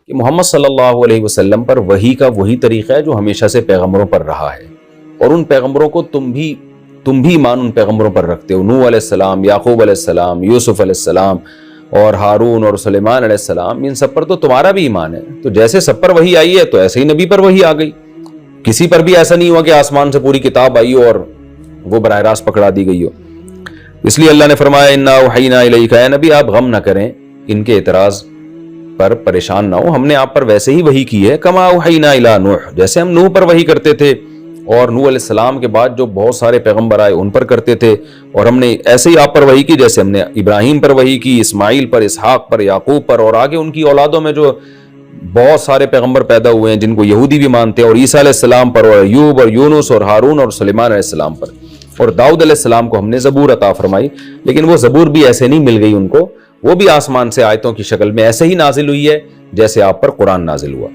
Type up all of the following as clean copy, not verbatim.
کہ محمد صلی اللہ علیہ وسلم پر وحی کا وہی طریقہ ہے جو ہمیشہ سے پیغمبروں پر رہا ہے، اور ان پیغمبروں کو تم بھی ایمان ان پیغمبروں پر رکھتے ہو۔ نوح علیہ السلام، یعقوب علیہ السلام، یوسف علیہ السلام اور ہارون اور سلیمان علیہ السلام، ان سب پر تو تمہارا بھی ایمان ہے۔ تو جیسے سب پر وحی آئی ہے تو ایسے ہی نبی پر وحی آ گئی۔ کسی پر بھی ایسا نہیں ہوا کہ آسمان سے پوری کتاب آئی ہو اور وہ براہ راست پکڑا دی گئی ہو۔ اس لیے اللہ نے فرمایا انا اوحینا الیک، اے نبی آپ غم نہ کریں، ان کے اعتراض پر پریشان نہ ہو، ہم نے آپ پر ویسے ہی وحی کی ہے، کما اوحینا الی نوح، جیسے ہم نوح پر وحی کرتے تھے اور نوح علیہ السلام کے بعد جو بہت سارے پیغمبر آئے ان پر کرتے تھے، اور ہم نے ایسے ہی آپ پر وحی کی جیسے ہم نے ابراہیم پر وحی کی، اسماعیل پر، اسحاق پر، یعقوب پر، اور آگے ان کی اولادوں میں جو بہت سارے پیغمبر پیدا ہوئے ہیں جن کو یہودی بھی مانتے ہیں، اور عیسیٰ علیہ السلام پر، اور ایوب اور یونس اور ہارون اور سلیمان علیہ السلام پر، اور داؤد علیہ السلام کو ہم نے زبور عطا فرمائی۔ لیکن وہ زبور بھی ایسے نہیں مل گئی ان کو، وہ بھی آسمان سے آیتوں کی شکل میں ایسے ہی نازل ہوئی ہے جیسے آپ پر قرآن نازل ہوا۔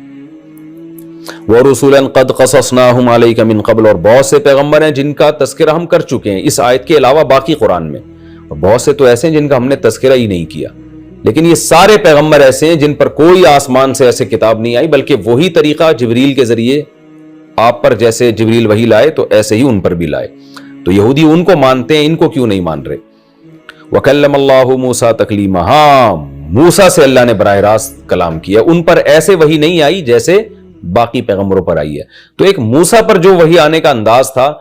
وَرُسُلًا قَدْ قَصَصْنَاهُمْ عَلَيْكَ مِنْ قَبْلُ، اور بہت سے پیغمبر ہیں جن کا تذکرہ ہم کر چکے ہیں اس آیت کے علاوہ باقی قرآن میں، اور بہت سے تو ایسے ہیں جن کا ہم نے تذکرہ ہی نہیں کیا۔ لیکن یہ سارے پیغمبر ایسے ہیں جن پر کوئی آسمان سے ایسے کتاب نہیں آئی، بلکہ وہی طریقہ جبریل کے ذریعے آپ پر جیسے جبریل وحی لائے تو ایسے ہی ان پر بھی لائے۔ تو یہودی ان کو مانتے ہیں، ان کو کیوں نہیں مان رہے؟ وَكَلَّمَ اللَّهُ مُوسَىٰ تَكْلِيمًا، ہاں موسیٰ سے اللہ نے براہ راست کلام کیا، ان پر ایسے وحی نہیں آئی جیسے باقی پیغمبروں پر آئی ہے۔ تو ایک موسیٰ پر جو وحی آنے کا انداز تھا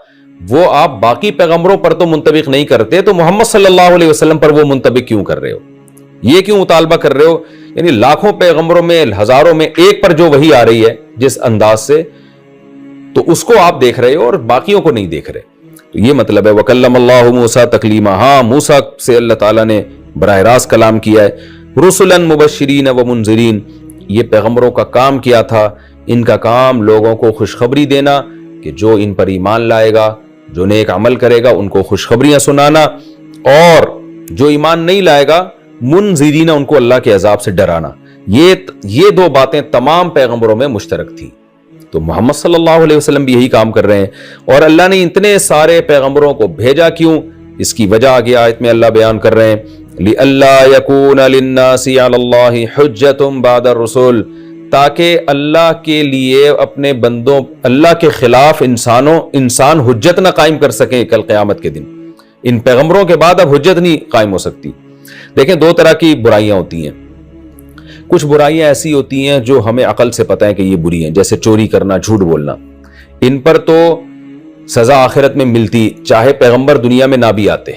وہ آپ باقی پیغمبروں پر تو منطبق نہیں کرتے، تو محمد صلی اللہ علیہ وسلم پر وہ منطبق کیوں کر رہے ہو؟ یہ کیوں مطالبہ کر رہے ہو؟ یعنی لاکھوں پیغمبروں میں، ہزاروں میں ایک پر جو وحی آ رہی ہے جس انداز سے، تو اس کو آپ دیکھ رہے ہو اور باقیوں کو نہیں دیکھ رہے۔ تو یہ مطلب ہے وَكَلَّمَ اللَّهُ مُوسَىٰ تَكْلِيمًا، ہاں موسیٰ سے اللہ تعالیٰ نے براہ راست کلام کیا ہے۔ رُسُلًا مُبَشِّرِينَ وَمُنذِرِينَ، یہ پیغمبروں کا کام کیا تھا، ان کا کام لوگوں کو خوشخبری دینا کہ جو ان پر ایمان لائے گا، جو نیک عمل کرے گا ان کو خوشخبریاں سنانا، اور جو ایمان نہیں لائے گا منذرین، ان کو اللہ کے عذاب سے ڈرانا۔ یہ دو باتیں تمام پیغمبروں میں مشترک تھی۔ تو محمد صلی اللہ علیہ وسلم بھی یہی کام کر رہے ہیں، اور اللہ نے اتنے سارے پیغمبروں کو بھیجا کیوں؟ اس کی وجہ آگے آیت میں اللہ بیان کر رہے ہیں، لِأَلَّا يَكُونَ لِلنَّاسِ عَلَى اللَّهِ حُجَّةٌ بَعْدَ الرُّسُلِ، تاکہ اللہ کے لیے اپنے بندوں، اللہ کے خلاف انسان حجت نہ قائم کر سکیں کل قیامت کے دن۔ ان پیغمبروں کے بعد اب حجت نہیں قائم ہو سکتی۔ دیکھیں دو طرح کی برائیاں ہوتی ہیں، کچھ برائیاں ایسی ہوتی ہیں جو ہمیں عقل سے پتہ ہے کہ یہ بری ہیں، جیسے چوری کرنا، جھوٹ بولنا، ان پر تو سزا آخرت میں ملتی چاہے پیغمبر دنیا میں نہ بھی آتے۔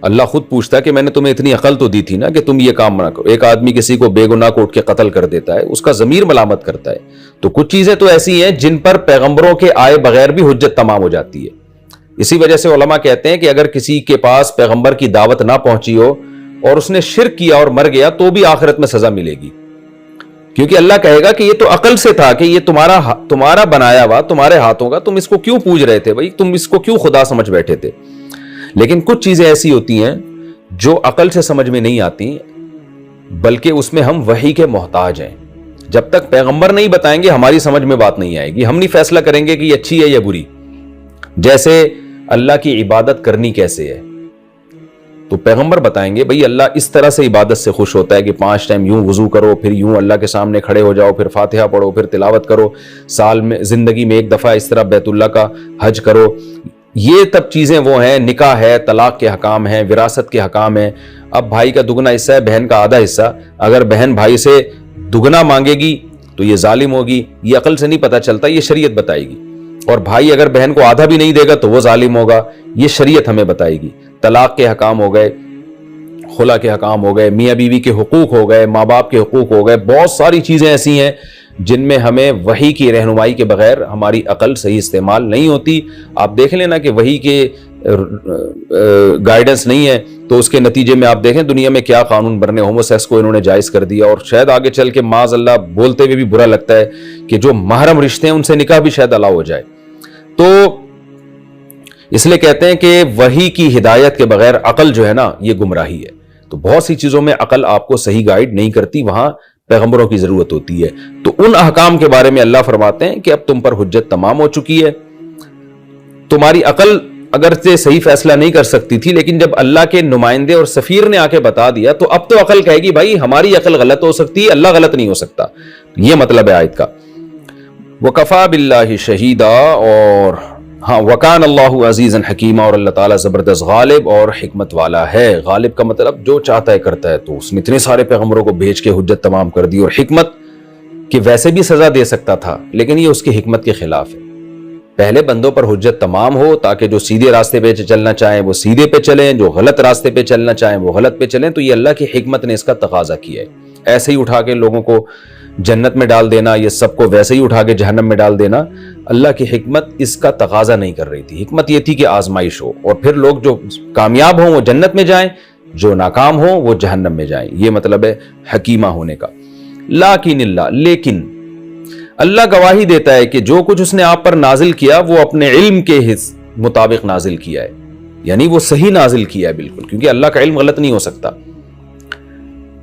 اللہ خود پوچھتا ہے کہ میں نے تمہیں اتنی عقل تو دی تھی نا کہ تم یہ کام نہ کرو۔ ایک آدمی کسی کو بے گناہ کو اٹھ کے قتل کر دیتا ہے، اس کا ضمیر ملامت کرتا ہے۔ تو کچھ چیزیں تو ایسی ہیں جن پر پیغمبروں کے آئے بغیر بھی حجت تمام ہو جاتی ہے۔ اسی وجہ سے علماء کہتے ہیں کہ اگر کسی کے پاس پیغمبر کی دعوت نہ پہنچی ہو اور اس نے شرک کیا اور مر گیا تو بھی آخرت میں سزا ملے گی، کیونکہ اللہ کہے گا کہ یہ تو عقل سے تھا، کہ یہ تمہارا بنایا ہوا، تمہارے ہاتھوں کا، تم اس کو کیوں پوج رہے تھے بھائی، تم اس کو کیوں خدا سمجھ بیٹھے تھے۔ لیکن کچھ چیزیں ایسی ہوتی ہیں جو عقل سے سمجھ میں نہیں آتی، بلکہ اس میں ہم وحی کے محتاج ہیں۔ جب تک پیغمبر نہیں بتائیں گے ہماری سمجھ میں بات نہیں آئے گی، ہم نہیں فیصلہ کریں گے کہ یہ اچھی ہے یا بری۔ جیسے اللہ کی عبادت کرنی کیسے ہے، تو پیغمبر بتائیں گے بھئی اللہ اس طرح سے عبادت سے خوش ہوتا ہے کہ 5 ٹائم یوں وضو کرو، پھر یوں اللہ کے سامنے کھڑے ہو جاؤ، پھر فاتحہ پڑھو، پھر تلاوت کرو، سال میں زندگی میں ایک دفعہ اس طرح بیت اللہ کا حج کرو۔ یہ تب چیزیں وہ ہیں، نکاح ہے، طلاق کے حکام ہیں، وراثت کے حکام ہیں۔ اب بھائی کا دگنا حصہ ہے، بہن کا آدھا حصہ، اگر بہن بھائی سے دگنا مانگے گی تو یہ ظالم ہوگی، یہ عقل سے نہیں پتہ چلتا، یہ شریعت بتائے گی۔ اور بھائی اگر بہن کو آدھا بھی نہیں دے گا تو وہ ظالم ہوگا، یہ شریعت ہمیں بتائے گی۔ طلاق کے حکام ہو گئے، خلا کے حکام ہو گئے، میاں بیوی کے حقوق ہو گئے، ماں باپ کے حقوق ہو گئے، بہت ساری چیزیں ایسی ہیں جن میں ہمیں وحی کی رہنمائی کے بغیر ہماری عقل صحیح استعمال نہیں ہوتی۔ آپ دیکھ لینا کہ وحی کے گائیڈنس نہیں ہے تو اس کے نتیجے میں آپ دیکھیں دنیا میں کیا قانون بنے، ہومو سیکس کو انہوں نے جائز کر دیا، اور شاید آگے چل کے معاذ اللہ بولتے ہوئے بھی برا لگتا ہے کہ جو محرم رشتے ہیں ان سے نکاح بھی شاید الاؤ ہو جائے۔ تو اس لیے کہتے ہیں کہ وحی کی ہدایت کے بغیر عقل جو ہے نا یہ گمراہی ہے۔ تو بہت سی چیزوں میں عقل آپ کو صحیح گائیڈ نہیں کرتی، وہاں پیغمبروں کی ضرورت ہوتی ہے۔ تو ان احکام کے بارے میں اللہ فرماتے ہیں کہ اب تم پر حجت تمام ہو چکی ہے، تمہاری عقل اگرچہ صحیح فیصلہ نہیں کر سکتی تھی، لیکن جب اللہ کے نمائندے اور سفیر نے آ کے بتا دیا تو اب تو عقل کہے گی بھائی ہماری عقل غلط ہو سکتی ہے، اللہ غلط نہیں ہو سکتا. یہ مطلب ہے آیت کا. وَكَفَى بِاللَّهِ شَهِيدًا، اور ہاں وَكَانَ اللَّهُ عَزِيزًا حَكِيمًا، اور اللہ تعالیٰ زبردست غالب اور حکمت والا ہے. غالب کا مطلب جو چاہتا ہے کرتا ہے. تو اس نے اتنے سارے پیغمبروں کو بھیج کے حجت تمام کر دی، اور حکمت کہ ویسے بھی سزا دے سکتا تھا لیکن یہ اس کی حکمت کے خلاف ہے. پہلے بندوں پر حجت تمام ہو تاکہ جو سیدھے راستے پہ چلنا چاہیں وہ سیدھے پہ چلیں، جو غلط راستے پہ چلنا چاہیں وہ غلط پہ چلیں. تو یہ اللہ کی حکمت نے اس کا تقاضا کیا ہے. ایسے ہی اٹھا کے لوگوں کو جنت میں ڈال دینا، یہ سب کو ویسے ہی اٹھا کے جہنم میں ڈال دینا، اللہ کی حکمت اس کا تقاضا نہیں کر رہی تھی. حکمت یہ تھی کہ آزمائش ہو، اور پھر لوگ جو کامیاب ہوں وہ جنت میں جائیں، جو ناکام ہوں وہ جہنم میں جائیں. یہ مطلب ہے حکیمہ ہونے کا. لیکن اللہ گواہی دیتا ہے کہ جو کچھ اس نے آپ پر نازل کیا وہ اپنے علم کے مطابق نازل کیا ہے، یعنی وہ صحیح نازل کیا ہے بالکل، کیونکہ اللہ کا علم غلط نہیں ہو سکتا.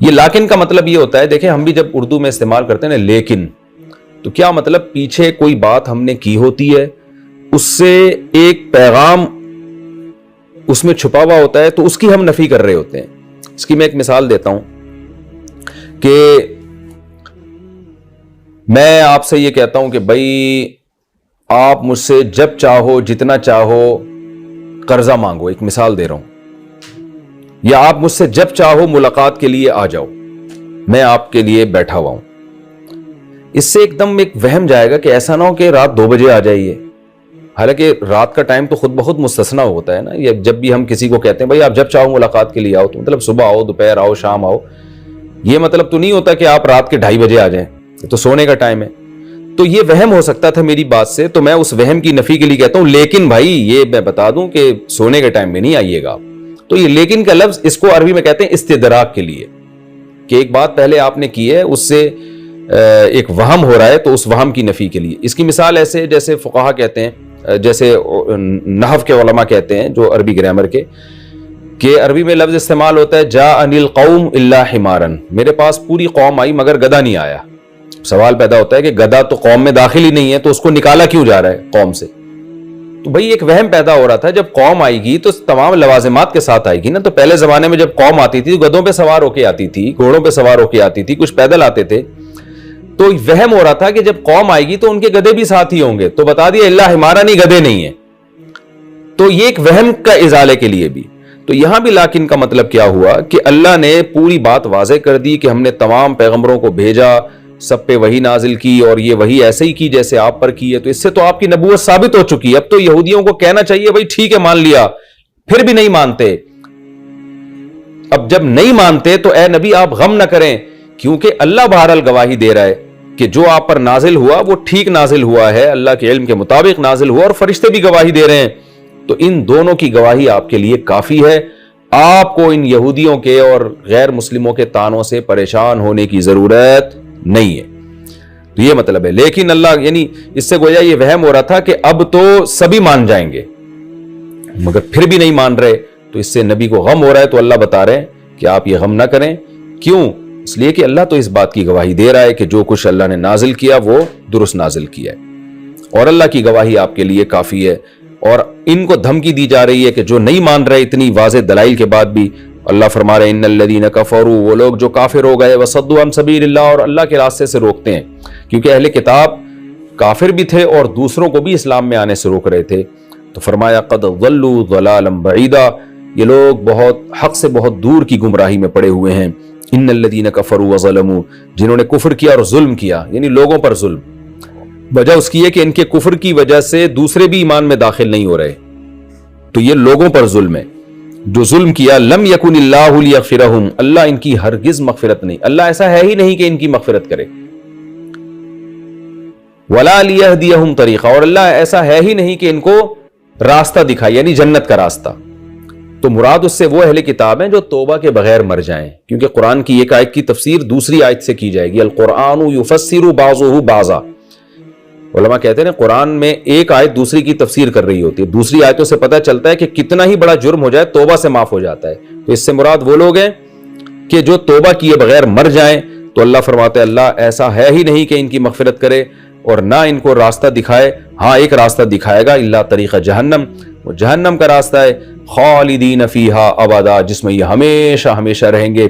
یہ لیکن کا مطلب یہ ہوتا ہے، دیکھیں ہم بھی جب اردو میں استعمال کرتے ہیں نا لیکن، تو کیا مطلب پیچھے کوئی بات ہم نے کی ہوتی ہے، اس سے ایک پیغام اس میں چھپا ہوا ہوتا ہے، تو اس کی ہم نفی کر رہے ہوتے ہیں. اس کی میں ایک مثال دیتا ہوں کہ میں آپ سے یہ کہتا ہوں کہ بھائی آپ مجھ سے جب چاہو جتنا چاہو قرضہ مانگو، ایک مثال دے رہا ہوں، یا آپ مجھ سے جب چاہو ملاقات کے لیے آ جاؤ، میں آپ کے لیے بیٹھا ہوا ہوں. اس سے ایک دم ایک وہم جائے گا کہ ایسا نہ ہو کہ رات 2 بجے آ جائیے. حالانکہ رات کا ٹائم تو خود بخود مستثنا ہوتا ہے نا. یا جب بھی ہم کسی کو کہتے ہیں بھائی آپ جب چاہو ملاقات کے لیے آؤ، تو مطلب صبح آؤ، دوپہر آؤ، شام آؤ. یہ مطلب تو نہیں ہوتا کہ آپ رات کے 2:30 بجے آ جائیں، تو سونے کا ٹائم ہے. تو یہ وہم ہو سکتا تھا میری بات سے، تو میں اس وہم کی نفی کے لیے کہتا ہوں لیکن بھائی یہ میں بتا دوں کہ سونے کے ٹائم میں نہیں آئیے گا آپ. تو یہ لیکن کا لفظ اس کو عربی میں کہتے ہیں استدراک کے لیے، کہ ایک بات پہلے آپ نے کی ہے اس سے ایک وہم ہو رہا ہے، تو اس وہم کی نفی کے لیے. اس کی مثال ایسے جیسے فقہا کہتے ہیں، جیسے نحو کے علماء کہتے ہیں جو عربی گرامر کے، کہ عربی میں لفظ استعمال ہوتا ہے جاءنی القوم الا حمارا، میرے پاس پوری قوم آئی مگر گدھا نہیں آیا. سوال پیدا ہوتا ہے کہ گدھا تو قوم میں داخل ہی نہیں ہے، تو اس کو نکالا کیوں جا رہا ہے قوم سے؟ تو بھئی ایک وہم پیدا ہو رہا تھا، جب قوم آئے گی تو تمام لوازمات کے ساتھ آئے گی نا. تو پہلے زمانے میں جب قوم آتی تھی گدھوں پہ سوار ہو کے آتی تھی، گھوڑوں پہ سوار ہو کے آتی تھی، کچھ پیدل آتے تھے. تو وہم ہو رہا تھا کہ جب قوم آئے گی تو ان کے گدھے بھی ساتھ ہی ہوں گے، تو بتا دیا اللہ ہمارا نہیں، گدھے نہیں ہیں. تو یہ ایک وہم کا ازالے کے لیے بھی. تو یہاں بھی لیکن کا مطلب کیا ہوا کہ اللہ نے پوری بات واضح کر دی کہ ہم نے تمام پیغمبروں کو بھیجا، سب پہ وہی نازل کی، اور یہ وہی ایسے ہی کی جیسے آپ پر کی ہے. تو اس سے تو آپ کی نبوت ثابت ہو چکی ہے. اب تو یہودیوں کو کہنا چاہیے بھائی ٹھیک ہے مان لیا، پھر بھی نہیں مانتے. اب جب نہیں مانتے تو اے نبی آپ غم نہ کریں، کیونکہ اللہ بہرحال گواہی دے رہا ہے کہ جو آپ پر نازل ہوا وہ ٹھیک نازل ہوا ہے، اللہ کے علم کے مطابق نازل ہوا، اور فرشتے بھی گواہی دے رہے ہیں. تو ان دونوں کی گواہی آپ کے لیے کافی ہے. آپ کو ان یہودیوں کے اور غیر مسلموں کے طعنوں سے پریشان ہونے کی ضرورت نہیں ہے. تو یہ مطلب ہے. لیکن اللہ یعنی اس سے گویا یہ وہم ہو رہا تھا کہ اب تو سبھی مان جائیں گے، مگر پھر بھی نہیں مان رہے. تو اس سے نبی کو غم ہو رہا ہے. تو اللہ بتا رہے ہیں کہ آپ یہ غم نہ کریں. کیوں؟ اس لیے کہ اللہ تو اس بات کی گواہی دے رہا ہے کہ جو کچھ اللہ نے نازل کیا وہ درست نازل کیا ہے، اور اللہ کی گواہی آپ کے لیے کافی ہے. اور ان کو دھمکی دی جا رہی ہے کہ جو نہیں مان رہے اتنی واضح دلائل کے بعد بھی، اللہ فرما رہے ہیں ان الذین کفروا، وہ لوگ جو کافر ہو گئے، وصدوا عن سبیل اللہ، اور اللہ کے راستے سے روکتے ہیں. کیونکہ اہل کتاب کافر بھی تھے اور دوسروں کو بھی اسلام میں آنے سے روک رہے تھے. تو فرمایا قد ضلوا ضلالا بعیدا، یہ لوگ بہت حق سے بہت دور کی گمراہی میں پڑے ہوئے ہیں. ان الذین کفروا وظلموا، جنہوں نے کفر کیا اور ظلم کیا، یعنی لوگوں پر ظلم. وجہ اس کی ہے کہ ان کے کفر کی وجہ سے دوسرے بھی ایمان میں داخل نہیں ہو رہے. تو یہ لوگوں پر ظلم ہے. جو ظلم کیا، لم یکن اللہ لیغفرہم، اللہ ان کی ہرگز مغفرت نہیں، اللہ ایسا ہے ہی نہیں کہ ان کی مغفرت کرے. ولا لیہدیہم طریقہ، اور اللہ ایسا ہے ہی نہیں کہ ان کو راستہ دکھائے، یعنی جنت کا راستہ. تو مراد اس سے وہ اہل کتاب ہیں جو توبہ کے بغیر مر جائیں. کیونکہ قرآن کی ایک آیت کی تفسیر دوسری آیت سے کی جائے گی. القرآن یفسر بعضہ بعضا، علماء کہتے ہیں قرآن میں ایک آیت دوسری کی تفسیر کر رہی ہوتی ہے. دوسری آیتوں سے پتہ چلتا ہے کہ کتنا ہی بڑا جرم ہو جائے توبہ سے معاف ہو جاتا ہے. تو اس سے مراد وہ لوگ ہیں کہ جو توبہ کیے بغیر مر جائیں. تو اللہ فرماتے ہیں اللہ ایسا ہے ہی نہیں کہ ان کی مغفرت کرے اور نہ ان کو راستہ دکھائے. ہاں ایک راستہ دکھائے گا، اللہ طریقہ جہنم، وہ جہنم کا راستہ ہے، خالدین فیہا ابدا، جس میں یہ ہمیشہ ہمیشہ رہیں گے۔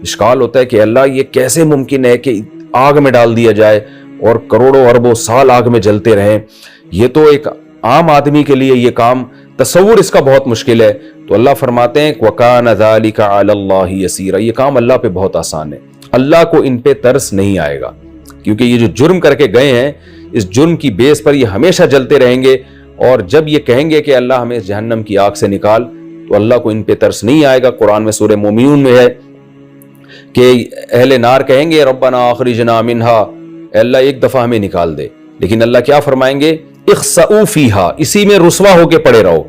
اشکال ہوتا ہے کہ اللہ یہ کیسے ممکن ہے کہ آگ میں ڈال دیا جائے اور کروڑوں اربوں سال آگ میں جلتے رہیں؟ یہ تو ایک عام آدمی کے لیے یہ کام تصور اس کا بہت مشکل ہے۔ تو اللہ فرماتے ہیں وَكَانَ ذَلِكَ عَلَى اللَّهِ يَسِيرًا، یہ کام اللہ پہ بہت آسان ہے، اللہ کو ان پہ ترس نہیں آئے گا، کیونکہ یہ جو جرم کر کے گئے ہیں اس جرم کی بیس پر یہ ہمیشہ جلتے رہیں گے، اور جب یہ کہیں گے کہ اللہ ہمیں اس جہنم کی آگ سے نکال تو اللہ کو ان پہ ترس نہیں آئے گا۔ قرآن میں سورہ مومنون میں ہے کہ اہل نار کہیں گے ربنا اخرجنا منہا، اے اللہ ایک دفعہ ہمیں نکال دے، لیکن اللہ کیا فرمائیں گے اخسؤوا فیہا، اسی میں رسوا ہو کے پڑے رہو،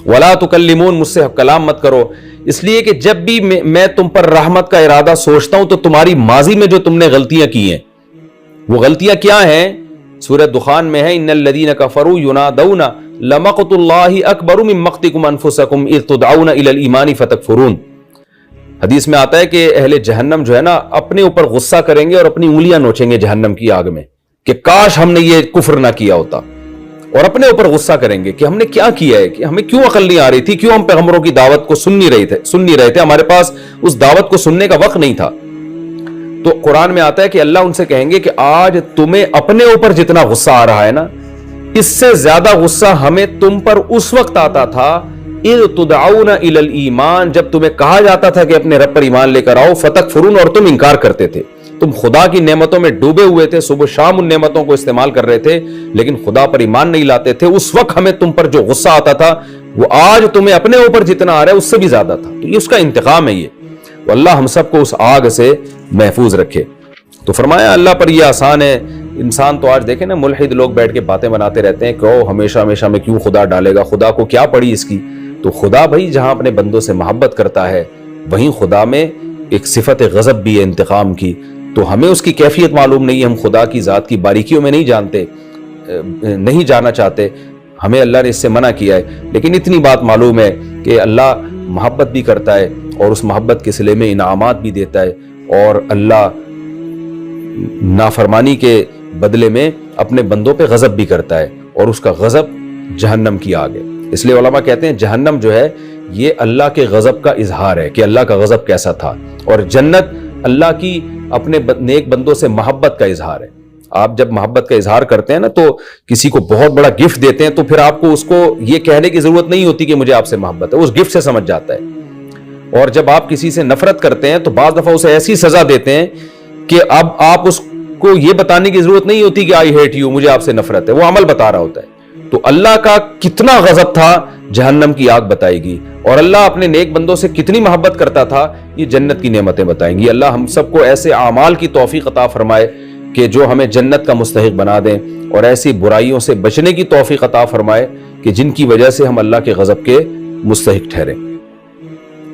ولا تکلمون، مجھ سے کلام مت کرو، اس لیے کہ جب بھی میں تم پر رحمت کا ارادہ سوچتا ہوں تو تمہاری ماضی میں جو تم نے غلطیاں کی ہیں وہ غلطیاں کیا ہیں؟ سورہ دخان میں ہے ان الذین کفروا ینادون لمقت اللہ اکبر من مقتکم انفسکم اذ تدعون الی الایمان فتکفرون۔ حدیث میں آتا ہے کہ اہل جہنم جو ہے نا اپنے اوپر غصہ کریں گے اور اپنی انگلیاں نوچیں گے جہنم کی آگ میں کہ کاش ہم نے یہ کفر نہ کیا ہوتا، اور اپنے اوپر غصہ کریں گے کہ ہم نے کیا کیا ہے، کہ ہمیں کیوں عقل نہیں آ رہی تھی، کیوں ہم پیغمبروں کی دعوت کو سن نہیں رہے تھے، ہمارے پاس اس دعوت کو سننے کا وقت نہیں تھا۔ تو قرآن میں آتا ہے کہ اللہ ان سے کہیں گے کہ آج تمہیں اپنے اوپر جتنا غصہ آ رہا ہے نا، اس سے زیادہ غصہ ہمیں تم پر اس وقت آتا تھا اذ تدعون الی الایمان، جب تمہیں کہا جاتا تھا کہ اپنے رب پر ایمان لے کر آؤ، فتکفرون، اور تم انکار کرتے تھے، تم خدا کی نعمتوں میں ڈوبے ہوئے تھے، صبح شام ان نعمتوں کو استعمال کر رہے تھے لیکن خدا پر ایمان نہیں لاتے تھے، اس وقت ہمیں تم پر جو غصہ آتا تھا وہ آج تمہیں اپنے اوپر جتنا آ رہا ہے اس سے بھی زیادہ تھا۔ تو یہ اس کا انتقام ہے، یہ تو اللہ ہم سب کو اس آگ سے محفوظ رکھے۔ تو فرمایا اللہ پر یہ آسان ہے۔ انسان تو آج دیکھیں نا ملحد لوگ بیٹھ کے باتیں بناتے رہتے ہیں کہ ہمیشہ ہمیشہ میں کیوں خدا ڈالے گا، خدا کو کیا پڑی اس کی؟ تو خدا بھائی جہاں اپنے بندوں سے محبت کرتا ہے وہیں خدا میں ایک صفت غضب بھی ہے انتقام کی، تو ہمیں اس کی کیفیت معلوم نہیں ہے، ہم خدا کی ذات کی باریکیوں میں نہیں جانا چاہتے، ہمیں اللہ نے اس سے منع کیا ہے، لیکن اتنی بات معلوم ہے کہ اللہ محبت بھی کرتا ہے اور اس محبت کے صلے میں انعامات بھی دیتا ہے، اور اللہ نافرمانی کے بدلے میں اپنے بندوں پہ غضب بھی کرتا ہے، اور اس کا غضب جہنم کی آگ ہے۔ اس لیے علماء کہتے ہیں جہنم جو ہے یہ اللہ کے غضب کا اظہار ہے کہ اللہ کا غضب کیسا تھا، اور جنت اللہ کی اپنے نیک بندوں سے محبت کا اظہار ہے۔ آپ جب محبت کا اظہار کرتے ہیں نا تو کسی کو بہت بڑا گفٹ دیتے ہیں تو پھر آپ کو اس کو یہ کہنے کی ضرورت نہیں ہوتی کہ مجھے آپ سے محبت ہے، اس گفٹ سے سمجھ جاتا ہے۔ اور جب آپ کسی سے نفرت کرتے ہیں تو بعض دفعہ اسے ایسی سزا دیتے ہیں کہ اب آپ اس کو یہ بتانے کی ضرورت نہیں ہوتی کہ آئی ہیٹ یو، مجھے آپ سے نفرت ہے، وہ عمل بتا رہا ہوتا ہے۔ تو اللہ کا کتنا غضب تھا جہنم کی آگ بتائے گی، اور اللہ اپنے نیک بندوں سے کتنی محبت کرتا تھا یہ جنت کی نعمتیں بتائیں گی۔ اللہ ہم سب کو ایسے اعمال کی توفیق عطا فرمائے کہ جو ہمیں جنت کا مستحق بنا دیں، اور ایسی برائیوں سے بچنے کی توفیق عطا فرمائے کہ جن کی وجہ سے ہم اللہ کے غضب کے مستحق ٹھہریں۔